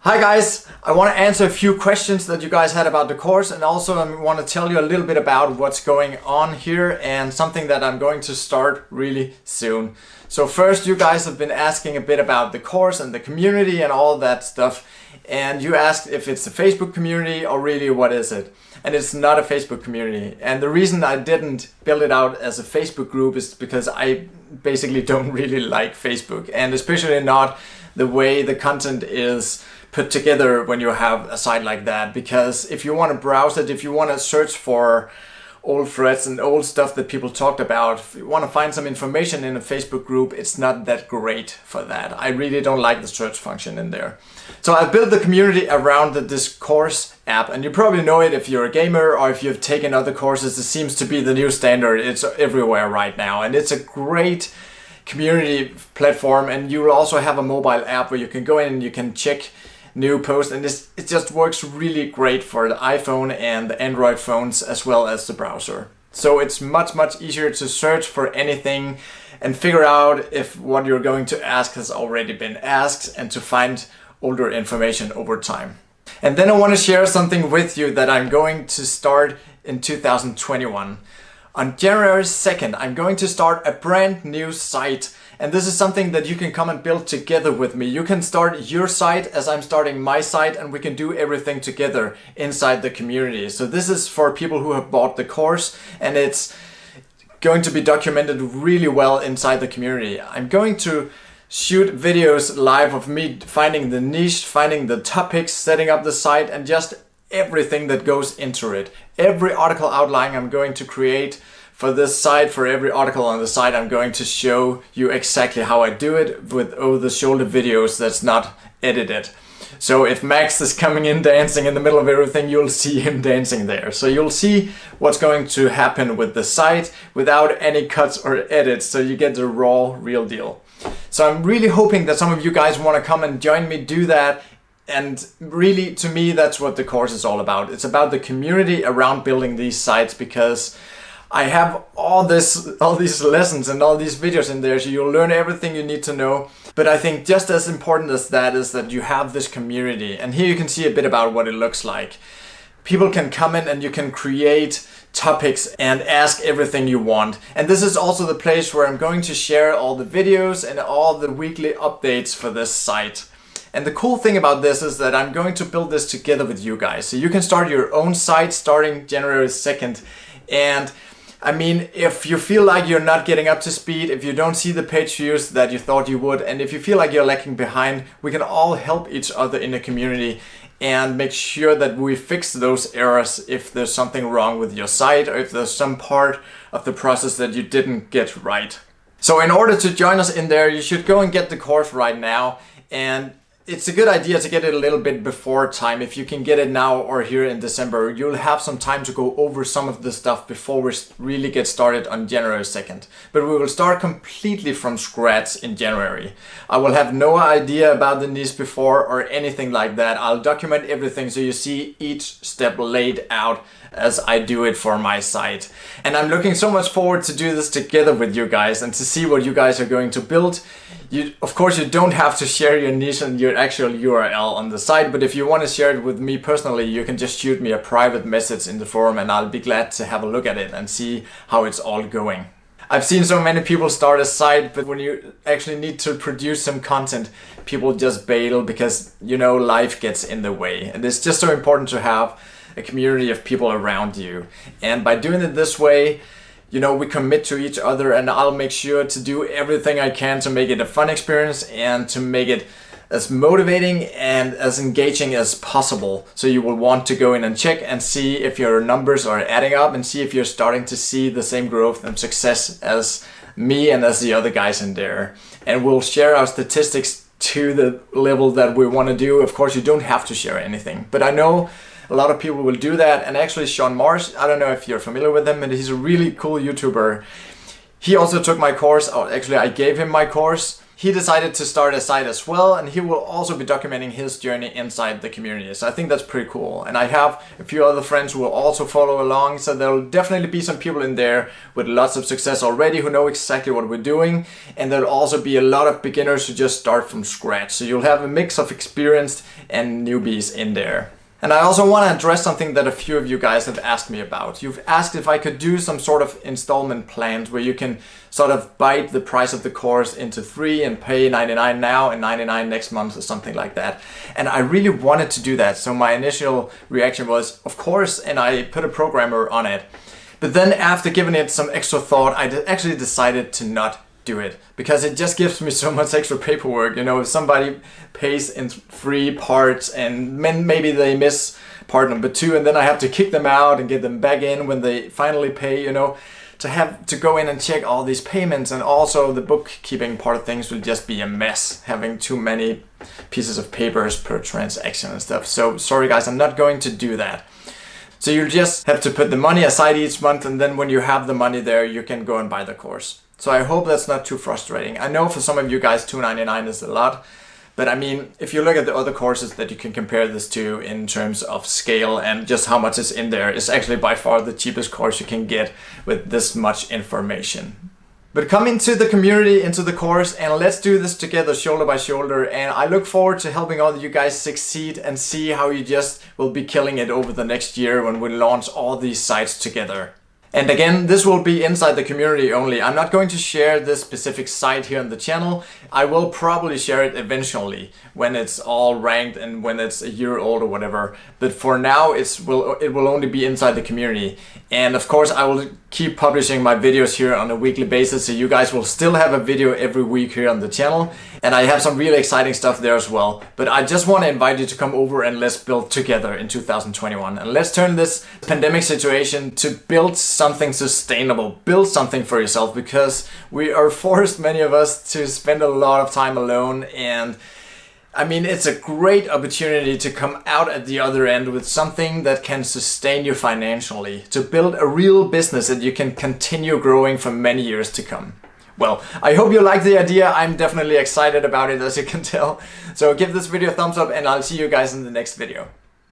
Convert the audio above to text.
Hi guys, I want to answer a few questions that you guys had about the course, and also I want to tell you a little bit about what's going on here and something that I'm going to start really soon. So first, you guys have been asking a bit about the course and the community and all that stuff, and you asked if it's a Facebook community or really what is it. And it's not a Facebook community, and the reason I didn't build it out as a Facebook group is because I basically don't really like Facebook, and especially not the way the content is put together when you have a site like that. Because if you want to browse it, if you want to search for old threads and old stuff that people talked about, if you want to find some information in a Facebook group, it's not that great for that. I really don't like the search function in there. So I built the community around this course app, and you probably know it if you're a gamer or if you've taken other courses. It seems to be the new standard. It's everywhere right now, and it's a great community platform. And you will also have a mobile app where you can go in and you can check new posts, and it just works really great for the iPhone and the Android phones as well as the browser. So it's much easier to search for anything and figure out if what you're going to ask has already been asked, and to find older information over time. And then I want to share something with you that I'm going to start in 2021. On January 2nd, I'm going to start a brand new site, and this is something that you can come and build together with me. You can start your site as I'm starting my site, and we can do everything together inside the community. So this is for people who have bought the course, and it's going to be documented really well inside the community. I'm going to shoot videos live of me finding the niche, finding the topics, setting up the site, and just everything that goes into it. Every article outline I'm going to create for this site, for every article on the site, I'm going to show you exactly how I do it with over-the-shoulder videos that's not edited. So if Max is coming in dancing in the middle of everything, you'll see him dancing there. So you'll see what's going to happen with the site without any cuts or edits, so you get the raw, real deal. So I'm really hoping that some of you guys want to come and join me do that. And really, to me, that's what the course is all about. It's about the community around building these sites, because I have all these lessons and all these videos in there, so you'll learn everything you need to know. But I think just as important as that is that you have this community. And here you can see a bit about what it looks like. People can come in and you can create topics and ask everything you want. And this is also the place where I'm going to share all the videos and all the weekly updates for this site. And the cool thing about this is that I'm going to build this together with you guys. So you can start your own site starting January 2nd. And I mean, if you feel like you're not getting up to speed, if you don't see the page views that you thought you would, and if you feel like you're lacking behind, we can all help each other in the community and make sure that we fix those errors if there's something wrong with your site, or if there's some part of the process that you didn't get right. So in order to join us in there, you should go and get the course right now. And it's a good idea to get it a little bit before time. If you can get it now or here in December, you'll have some time to go over some of the stuff before we really get started on January 2nd. But we will start completely from scratch in January. I will have no idea about the niche before or anything like that. I'll document everything so you see each step laid out as I do it for my site. And I'm looking so much forward to do this together with you guys and to see what you guys are going to build. Of course, you don't have to share your niche and your actual URL on the site, but if you want to share it with me personally, you can just shoot me a private message in the forum, and I'll be glad to have a look at it and see how it's all going. I've seen so many people start a site, but when you actually need to produce some content, people just bail because, you know, life gets in the way. And it's just so important to have a community of people around you. And by doing it this way, you know, we commit to each other, and I'll make sure to do everything I can to make it a fun experience and to make it as motivating and as engaging as possible. So you will want to go in and check and see if your numbers are adding up, and see if you're starting to see the same growth and success as me and as the other guys in there. And we'll share our statistics to the level that we want to do. Of course, you don't have to share anything, but I know a lot of people will do that. And actually Sean Marsh, I don't know if you're familiar with him, and he's a really cool YouTuber. He also took my course, or actually I gave him my course, he decided to start a site as well, and he will also be documenting his journey inside the community. So I think that's pretty cool. And I have a few other friends who will also follow along, so there will definitely be some people in there with lots of success already who know exactly what we're doing, and there'll also be a lot of beginners who just start from scratch. So you'll have a mix of experienced and newbies in there. And I also want to address something that a few of you guys have asked me about. You've asked if I could do some sort of installment plans where you can sort of bite the price of the course into 3 and pay 99 now and 99 next month or something like that. And I really wanted to do that. So my initial reaction was, of course, and I put a programmer on it. But then after giving it some extra thought, I actually decided to not do it, because it just gives me so much extra paperwork. You know, if somebody pays in 3 parts and maybe they miss part number 2, and then I have to kick them out and get them back in when they finally pay, you know, to have to go in and check all these payments, and also the bookkeeping part of things will just be a mess, having too many pieces of papers per transaction and stuff. So sorry guys, I'm not going to do that. So you'll just have to put the money aside each month, and then when you have the money there, you can go and buy the course. So I hope that's not too frustrating. I know for some of you guys $2.99 is a lot, but I mean, if you look at the other courses that you can compare this to in terms of scale and just how much is in there, it's actually by far the cheapest course you can get with this much information. But come into the community, into the course, and let's do this together shoulder by shoulder. And I look forward to helping all of you guys succeed and see how you just will be killing it over the next year when we launch all these sites together. And again, this will be inside the community only. I'm not going to share this specific site here on the channel. I will probably share it eventually when it's all ranked and when it's a year old or whatever. But for now, it will only be inside the community. And of course, I will keep publishing my videos here on a weekly basis, so you guys will still have a video every week here on the channel. And I have some really exciting stuff there as well. But I just want to invite you to come over and let's build together in 2021. And let's turn this pandemic situation to build something sustainable, build something for yourself, because we are forced, many of us, to spend a lot of time alone. And I mean, it's a great opportunity to come out at the other end with something that can sustain you financially, to build a real business that you can continue growing for many years to come. Well, I hope you like the idea. I'm definitely excited about it, as you can tell. So give this video a thumbs up, and I'll see you guys in the next video.